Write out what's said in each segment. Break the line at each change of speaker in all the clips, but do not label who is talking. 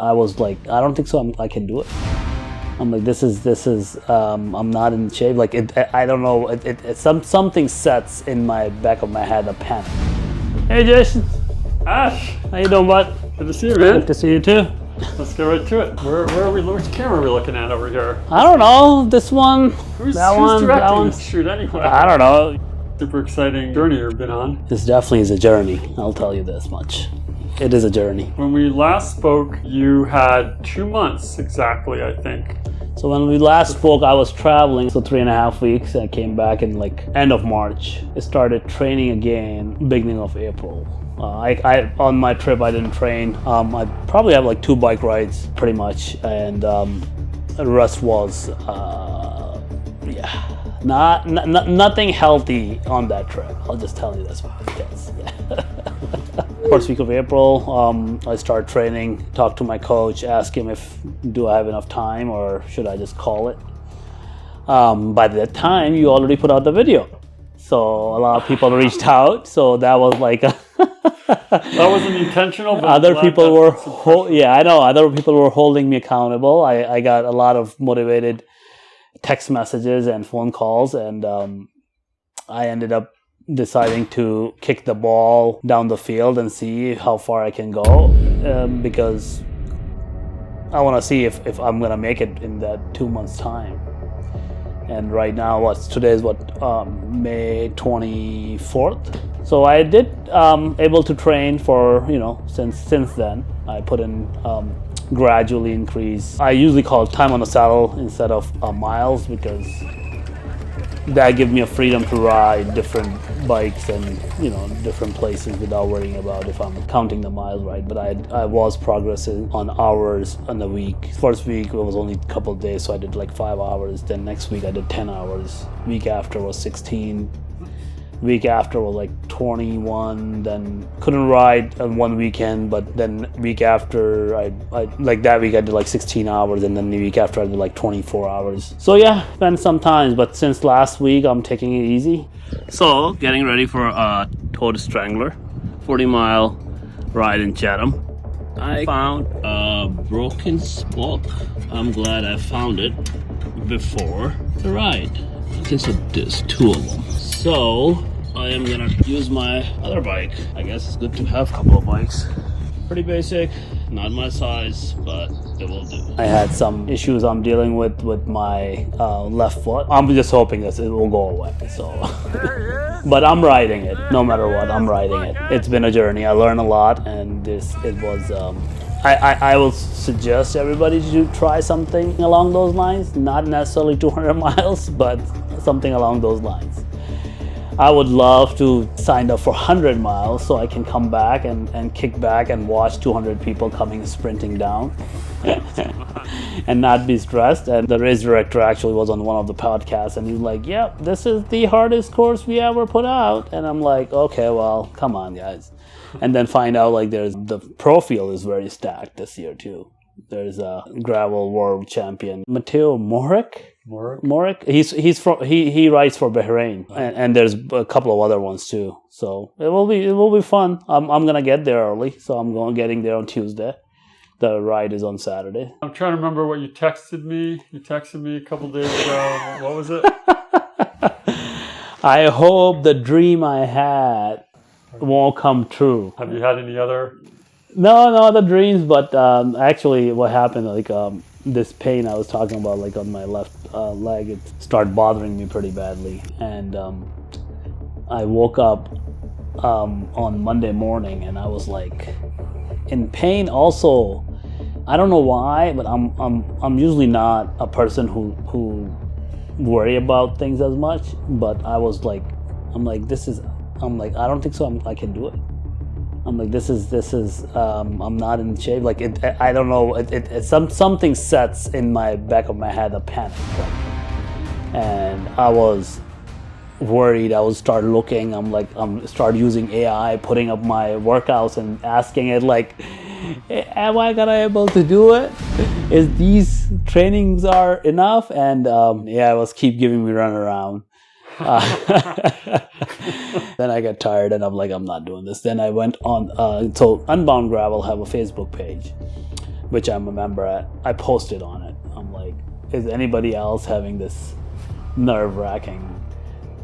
I was like, I don't think so. I can do it. I'm like, this is. I'm not in shape. Like I don't know. Something sets in my back of my head a panic. Hey, Jason.
Ash,
How you doing, bud?
good to see you, man.
Good to see you too.
Let's get right to it. Where are we? Which camera are we looking at over here?
I don't know. This one.
Who's
that
directing
one.
this shoot anyway?
I don't know.
Super exciting journey you've been on.
This definitely is a journey. I'll tell you this much. It is a journey.
When we last spoke, you had 2 months exactly, I think.
So when we last spoke, I was traveling, so 3.5 weeks. I came back in like end of March. I started training again beginning of April. I on my trip I didn't train. I probably have like 2 bike rides pretty much, and the rest was nothing healthy on that trip. I'll just tell you this much. Yes. First week of April, I start training. Talk to my coach, ask him if do I have enough time or should I just call it. By that time, you already put out the video, so a lot of people reached out. So that was like
that wasn't intentional. But
other people were I know other people were holding me accountable. I got a lot of motivated text messages and phone calls, and I ended up deciding to kick the ball down the field and see how far I can go, because I want to see if I'm gonna make it in that 2 months time. And right now, today is May 24th. So I did able to train for since then. I put in gradually increase. I usually call it time on the saddle instead of miles, because that gives me a freedom to ride different bikes and different places without worrying about if I'm counting the miles right. But I was progressing on hours in the week. First week it was only a couple of days, so I did like 5 hours. Then next week I did 10 hours. Week after was 16. Week after was like 21. Then couldn't ride on one weekend, but then week after I like that week I did like 16 hours, and then the week after I did like 24 hours. So yeah, spent some time, but since last week I'm taking it easy. So getting ready for a Toad Strangler 40-mile ride in Chatham. I found a broken spoke. I'm glad I found it before the ride. Okay, so there's 2 of them. So I am gonna use my other bike. I guess it's good to have a couple of bikes. Pretty basic, not my size, but it will do. I had some issues I'm dealing with my left foot. I'm just hoping that it will go away. So, but I'm riding it. No matter what, I'm riding it. It's been a journey. I learned a lot, and it was. I will suggest everybody to try something along those lines. Not necessarily 200 miles, but something along those lines. I would love to sign up for 100 miles so I can come back and kick back and watch 200 people coming sprinting down and not be stressed. And the race director actually was on one of the podcasts, and he's like, yep, this is the hardest course we ever put out. And I'm like, okay, well, come on, guys. And then find out like the pro field is very stacked this year too. There's a gravel world champion, Mateo Morik. He rides for Bahrain, and there's a couple of other ones too. So it will be fun. I'm gonna get there early, so I'm getting there on Tuesday. The ride is on Saturday.
I'm trying to remember what you texted me. You texted me a couple days ago. What was it?
I hope the dream I had won't come true.
Have you had any other?
No other dreams, but actually what happened, like this pain I was talking about, like on my left leg, it started bothering me pretty badly, and I woke up on Monday morning and I was like in pain also. I don't know why, but I'm usually not a person who worry about things as much, but I was like, I don't think so. I can do it. I'm like, this is. I'm not in shape. Like I don't know. Something sets in my back of my head a panic, and I was worried. I would start looking. I'm start using AI, putting up my workouts and asking it like, am I gonna able to do it? Is these trainings are enough? And it was keep giving me run around. Then I got tired and I'm like, I'm not doing this. Then I went on, so Unbound Gravel have a Facebook page. which I'm a member at, I posted on it. I'm like, is anybody else having this nerve-wracking?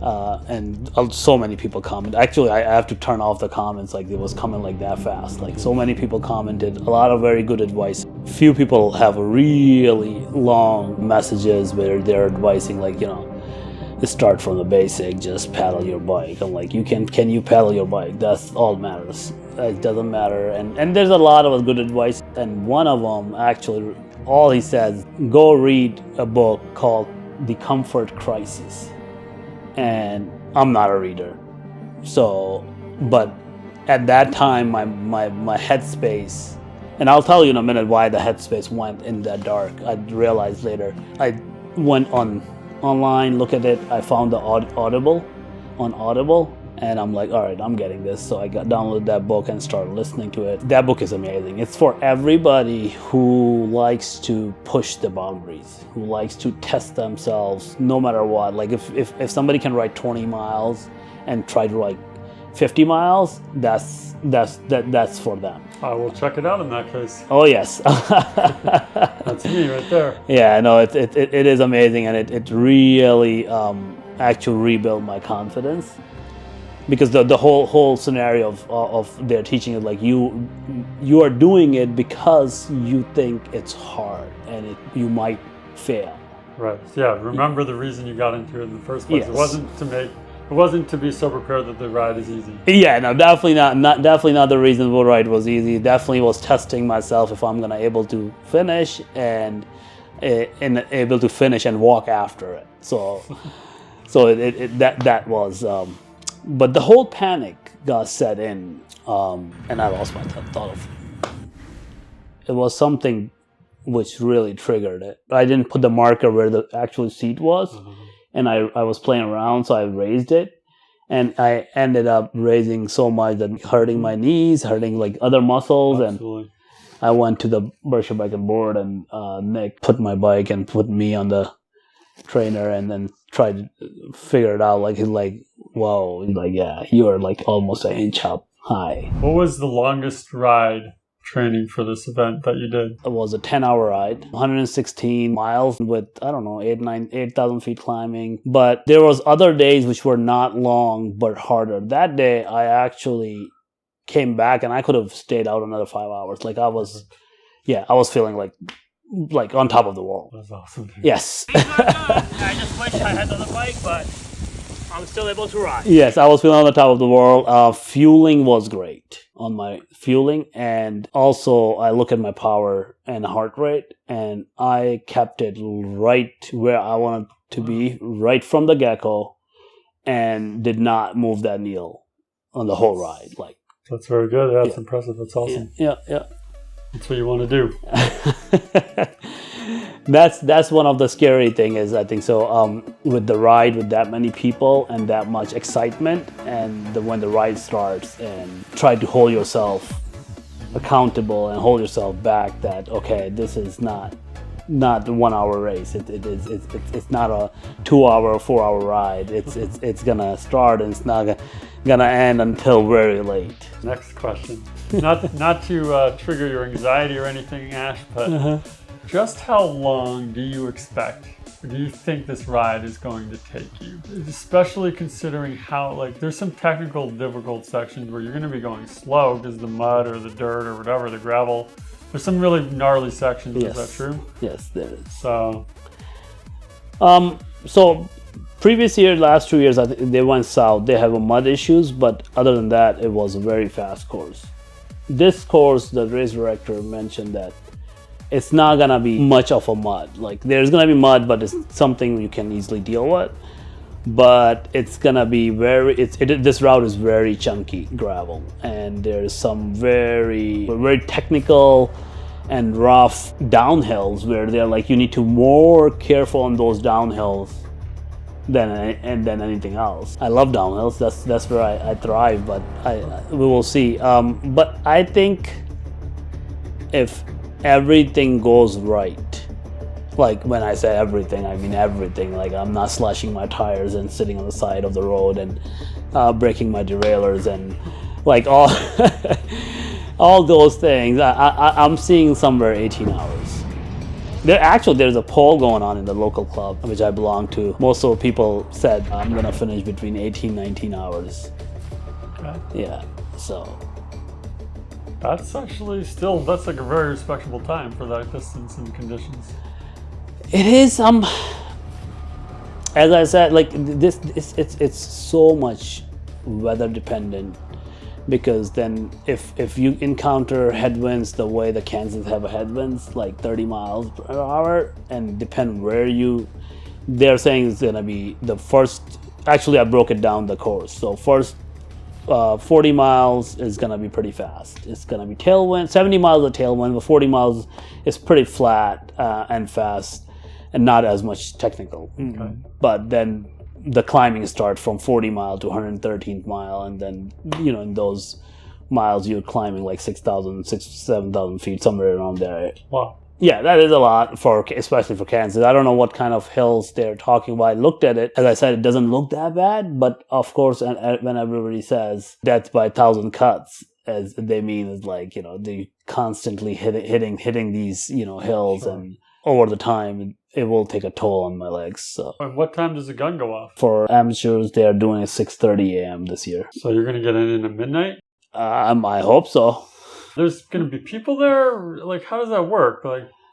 And so many people commented. Actually, I have to turn off the comments, like it was coming like that fast. Like so many people commented, a lot of very good advice. Few people have really long messages where they're advising, like, you know, start from the basic, just paddle your bike. I'm like, can you paddle your bike? That's all matters. It doesn't matter. And there's a lot of good advice. And one of them, actually, all he says, go read a book called The Comfort Crisis. And I'm not a reader. So, but at that time, my headspace, and I'll tell you in a minute why the headspace went in that dark. I realized later. I went online, look at it. I found the Audible on Audible, and I'm like, all right, I'm getting this. So I downloaded that book and started listening to it. That book is amazing. It's for everybody who likes to push the boundaries, who likes to test themselves no matter what. Like if somebody can write 20 miles and try to write 50 miles, that's for them.
I will check it out in that case.
Oh yes.
That's me right there.
Yeah, no, it is amazing, and it really actually rebuilt my confidence, because the whole scenario of their teaching is like you are doing it because you think it's hard and you might fail.
Right. Yeah. Remember the reason you got into it in the first place.
Yes.
It wasn't to be so prepared that the ride is easy.
Yeah, no, definitely not the reason the ride was easy. It definitely was testing myself if I'm gonna able to finish and able to finish and walk after it. So that was. But the whole panic got set in, and I lost my thought of. It was something which really triggered it. I didn't put the marker where the actual seat was. Mm-hmm. And I was playing around, so I raised it, and I ended up raising so much that hurting my knees, hurting like other muscles. Absolutely. And I went to the Berkshire Bike and Board, and Nick put my bike and put me on the trainer, and then tried to figure it out. Like he's like, whoa, he's like, yeah, you are like almost an inch up high.
What was the longest ride training for this event that you did?
It was a 10-hour ride, 116 miles with, I don't know, 8,000 feet climbing. But there was other days which were not long but harder. That day I actually came back and I could have stayed out another 5 hours. Like I was feeling like on top of the world.
That's awesome.
Yes.
I just wish I had on the bike, but I'm still able to ride.
Yes, I was feeling on the top of the world. Fueling was great on my fueling. And also I look at my power and heart rate, and I kept it right where I wanted to be, right from the get-go, and did not move that needle on the whole ride. Like
that's very good. That's impressive. That's awesome.
Yeah.
That's what you want to do.
That's one of the scary things, I think. So with the ride, with that many people and that much excitement, and when the ride starts, and try to hold yourself accountable and hold yourself back, that okay, this is not the 1 hour race. It's not a 2 hour or 4 hour ride. It's gonna start and it's not gonna end until very late.
Next question. Not to trigger your anxiety or anything, Ash, but just how long do you expect, or do you think this ride is going to take you? Especially considering how, like, there's some technical difficult sections where you're going to be going slow because the mud or the dirt or whatever, the gravel. There's some really gnarly sections. Yes. Is that true?
Yes, there is.
So
previous year, last 2 years, I think they went south. They have mud issues, but other than that, it was a very fast course. This course, the race director mentioned that it's not gonna be much of a mud. Like there's gonna be mud, but it's something you can easily deal with. But it's gonna be this route is very chunky gravel, and there's some very technical and rough downhills where they're like you need to more careful on those downhills than anything else. I love downhills. That's where I thrive. But we will see. But I think if everything goes right, like when I say everything, I mean everything. Like I'm not slashing my tires and sitting on the side of the road and breaking my derailleurs and like all all those things. I'm seeing somewhere 18 hours. There's a poll going on in the local club, which I belong to. Most of the people said I'm going to finish between 18, 19 hours.
Okay.
Yeah, so.
That's actually still, that's like a very respectable time for that distance and conditions.
It is, as I said, like this, it's so much weather dependent. Because then if you encounter headwinds the way the Kansas have headwinds, like 30 miles per hour, and depend where they're saying it's gonna be the first, actually I broke it down the course. So first 40 miles is gonna be pretty fast. It's gonna be tailwind, 70 miles of tailwind, but 40 miles is pretty flat and fast and not as much technical.
Okay.
But then the climbing starts from 40 mile to 113th mile, and then in those miles you're climbing like 7,000 feet, somewhere around there.
Wow.
Yeah, that is a lot especially for Kansas. I don't know what kind of hills they're talking about. I looked at it. As I said, it doesn't look that bad, but of course, when everybody says death by 1,000 cuts, as they mean is like they constantly hitting these hills,
Sure.
and over the time it will take a toll on my legs. So.
And what time does the gun go off?
For amateurs, they are doing at 6:30 a.m. this year.
So you're going to get in at midnight?
I hope so.
There's going to be people there? Like, how does that work?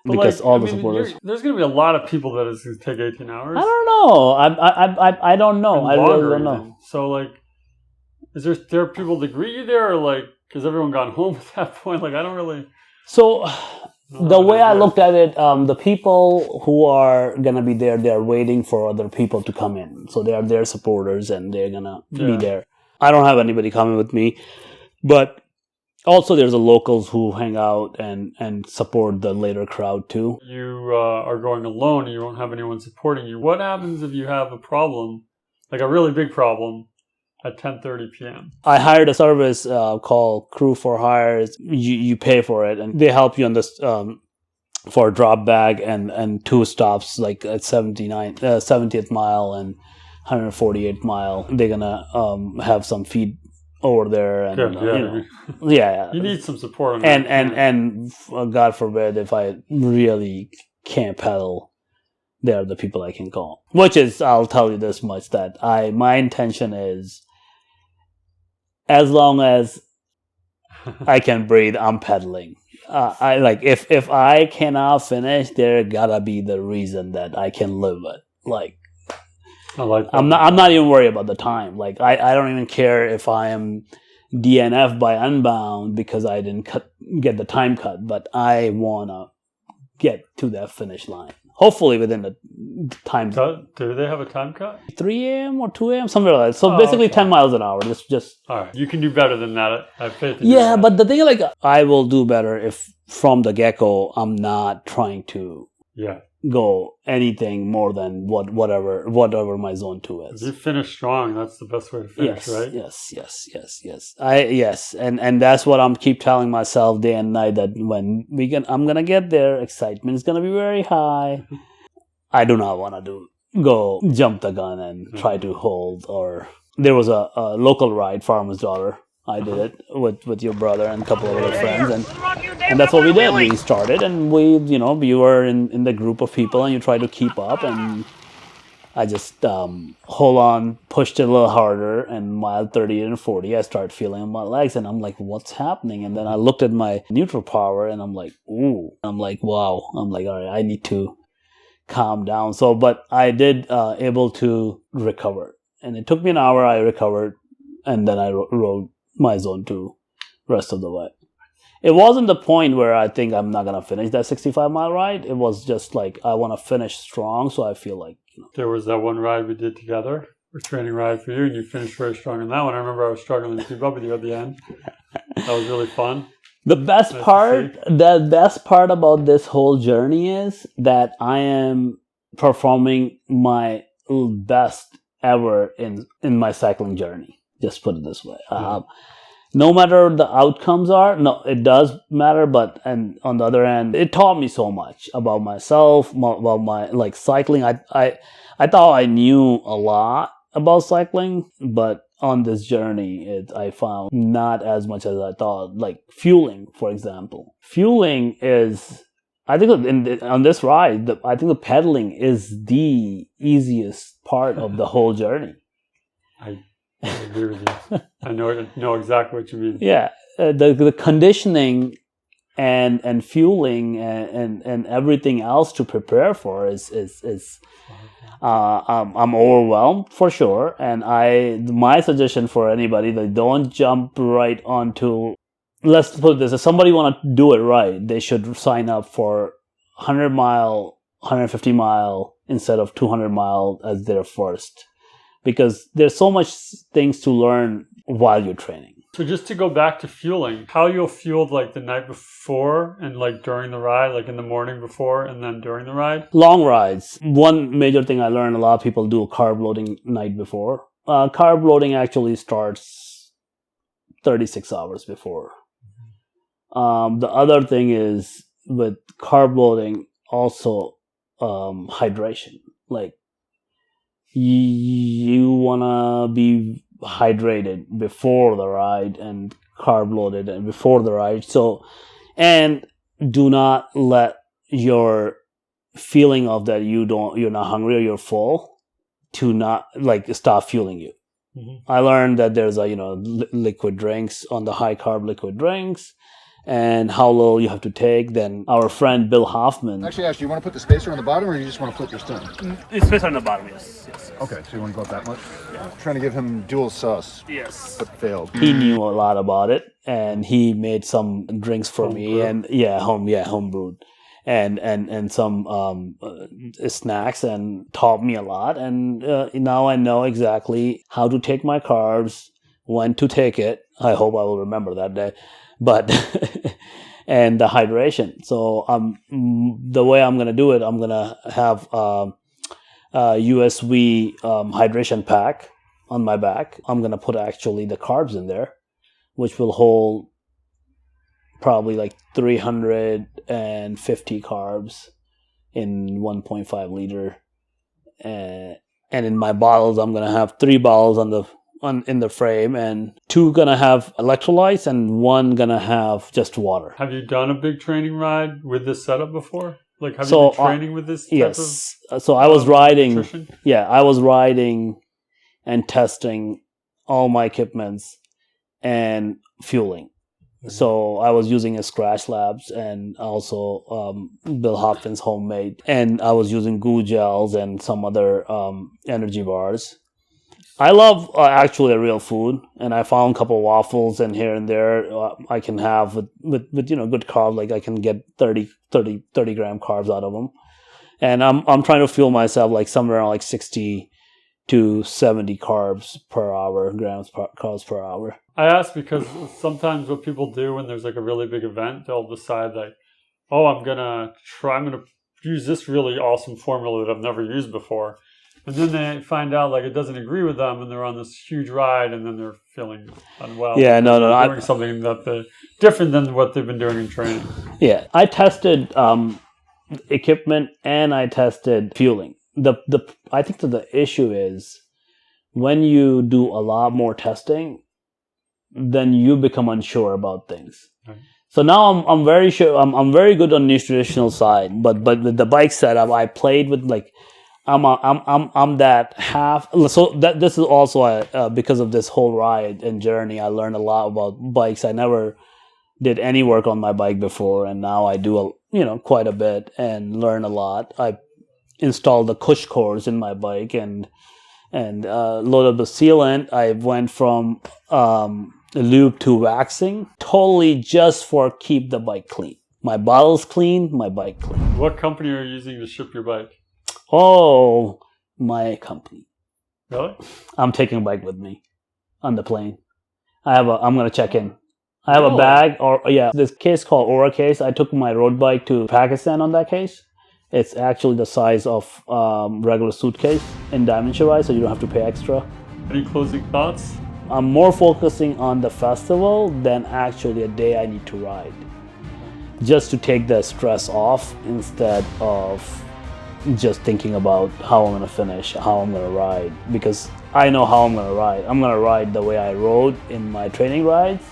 Because all the supporters.
There's going to be a lot of people that it's going to take 18 hours.
I don't know. I don't know. I really don't know.
Even. So, is there people to greet you there, or has everyone gone home at that point? I don't really.
So. The way I looked at it, the people who are going to be there, they're waiting for other people to come in. So they are their supporters and they're going to be there. I don't have anybody coming with me. But also there's the locals who hang out and support the later crowd too.
You are going alone and you won't have anyone supporting you. What happens if you have a problem, like a really big problem, at 10:30 p.m.?
I hired a service called Crew for Hire. You pay for it, and they help you on this for a drop bag and two stops, like at 70th mile and 148th mile. They're gonna have some feed over there, and
yeah. You need some support on that.
And God forbid if I really can't pedal, they're the people I can call. Which is, I'll tell you this much, that my intention is, as long as I can breathe, I'm pedaling. If I cannot finish, there gotta be the reason that I can live it. I'm not even worried about the time. I don't even care if I am DNF by Unbound because I didn't get the time cut, but I wanna get to that finish line. Hopefully within the time.
Do they have a time cut?
3 a.m. or 2 a.m. somewhere like that. So basically 10 miles an hour. Just.
All right. You can do better than that. I have faith in
you. Yeah, but the thing I will do better if from the get-go I'm not trying to go anything more than whatever my zone 2 is.
If you finish strong, that's the best way to finish, right?
Yes. And that's what I'm keep telling myself day and night, that when I'm gonna get there, excitement is gonna be very high. I do not want to go jump the gun and try to hold. Or there was a local ride, Farmer's Daughter. I did it with your brother and a couple of other friends, and that's what we did. We started, and we were in the group of people, and you try to keep up, and I just hold on, pushed it a little harder, and mile 30 and 40, I started feeling my legs, and I'm like, what's happening? And then I looked at my neutral power, and I'm like, ooh. I'm like, wow. I'm like, all right, I need to calm down. So, but I did able to recover, and it took me an hour. I recovered, and then I rode my zone 2 rest of the way. It wasn't the point where I think I'm not going to finish that 65-mile ride. It was just like, I want to finish strong, so I feel like...
There was that one ride we did together, a training ride for you, and you finished very strong in that one. I remember I was struggling to keep up with you at the end. That was really fun. The best
part about this whole journey is that I am performing my best ever in my cycling journey. Just put it this way. No matter the outcomes are, it does matter, but and on the other hand, it taught me so much about myself, about my cycling. I thought I knew a lot about cycling, but on this journey, I found not as much as I thought. Like fueling, for example. Fueling is, I think on this ride, I think the pedaling is the easiest part of the whole journey.
I agree with you. I know exactly what you mean.
Yeah, the conditioning and fueling and everything else to prepare for is I'm overwhelmed for sure. And my suggestion for anybody, that don't jump right onto. Let's put it this: if somebody want to do it right, they should sign up for 100-mile, 150-mile instead of 200-mile as their first, because there's so much things to learn while you're training.
So just to go back to fueling, how you'll fuel like the night before and like during the ride, like in the morning before and then during the ride?
Long rides. One major thing I learned, a lot of people do carb loading night before. Carb loading actually starts 36 hours before. The other thing is with carb loading also hydration. Like you want to be hydrated before the ride and carb loaded and before the ride. So, and do not let your feeling of that you're not hungry or you're full to not like stop fueling you. Mm-hmm. I learned that there's liquid drinks on the high carb liquid drinks, and how little you have to take. Then our friend Bill Hoffman.
Actually, Ash, do you want to put the spacer on the bottom, or you just want to flip your stem?
It's spacer on the bottom, yes.
Okay, so you want to go up that much? Yeah. Trying to give him dual sus.
Yes.
But failed.
He knew a lot about it, and he made some drinks for me, and home brewed, and some snacks, and taught me a lot. And now I know exactly how to take my carbs, when to take it. I hope I will remember that day. But and the hydration. So the way I'm gonna do it, I'm gonna have USV hydration pack on my back. I'm gonna put actually the carbs in there, which will hold probably like 350 carbs in 1.5 liter. And in my bottles, I'm gonna have 3 bottles in the frame, and 2 gonna have electrolytes and 1 gonna have just water.
Have you done a big training ride with this setup before? Like, have you been training with this type of
so I was riding
nutrition?
Yeah, I was riding and testing all my equipments and fueling. Mm-hmm. So I was using a Scratch Labs and also Bill Hoffman's homemade, and I was using goo gels and some other energy bars. I love actually real food, and I found a couple of waffles and here and there I can have with good carb. Like I can get 30 gram carbs out of them, and I'm trying to fuel myself like somewhere around like 60 to 70 carbs per hour, carbs per hour.
I ask because sometimes what people do when there's like a really big event, they'll decide like, oh, I'm gonna use this really awesome formula that I've never used before. And then they find out like it doesn't agree with them, and they're on this huge ride, and then they're feeling unwell.
Yeah, no,
doing something that different than what they've been doing in training.
Yeah, I tested equipment and I tested fueling. I think that the issue is when you do a lot more testing, then you become unsure about things. Right. So now I'm very sure I'm very good on nutritional side, but with the bike setup, I played with like. I'm that half. So that this is also because of this whole ride and journey. I learned a lot about bikes. I never did any work on my bike before, and now I do quite a bit and learn a lot. I installed the cush cores in my bike and loaded the sealant. I went from lube to waxing, totally just for keep the bike clean. My bottle's clean, my bike clean.
What company are you using to ship your bike?
Oh, my company.
Really?
I'm taking a bike with me on the plane. I'm going to check in. I have a bag, this case called Aura case. I took my road bike to Pakistan on that case. It's actually the size of regular suitcase in dimension-wise, so you don't have to pay extra.
Any closing thoughts?
I'm more focusing on the festival than actually a day I need to ride. Just to take the stress off instead of just thinking about how I'm going to finish, how I'm going to ride. Because I know how I'm gonna ride. I'm gonna ride the way I rode in my training rides.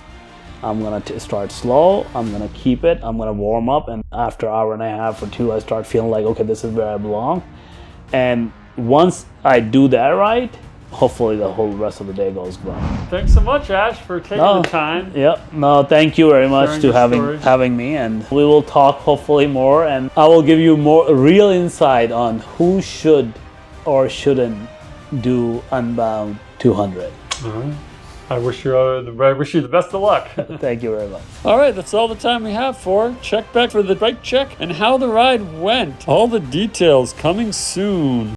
I'm gonna start slow. I'm gonna keep it. I'm gonna warm up, and after an hour and a half or two, I start feeling like, okay, this is where I belong. And once I do that right, hopefully the whole rest of the day goes well.
Thanks so much, Ash, for taking the time.
Yep. No, thank you very much
Sharing
to
your story.
having me, and we will talk hopefully more, and I will give you more real insight on who should or shouldn't do Unbound 200.
I wish you the best of luck.
Thank you very much.
All right, that's all the time we have for Check Back for the bike check and how the ride went. All the details coming soon.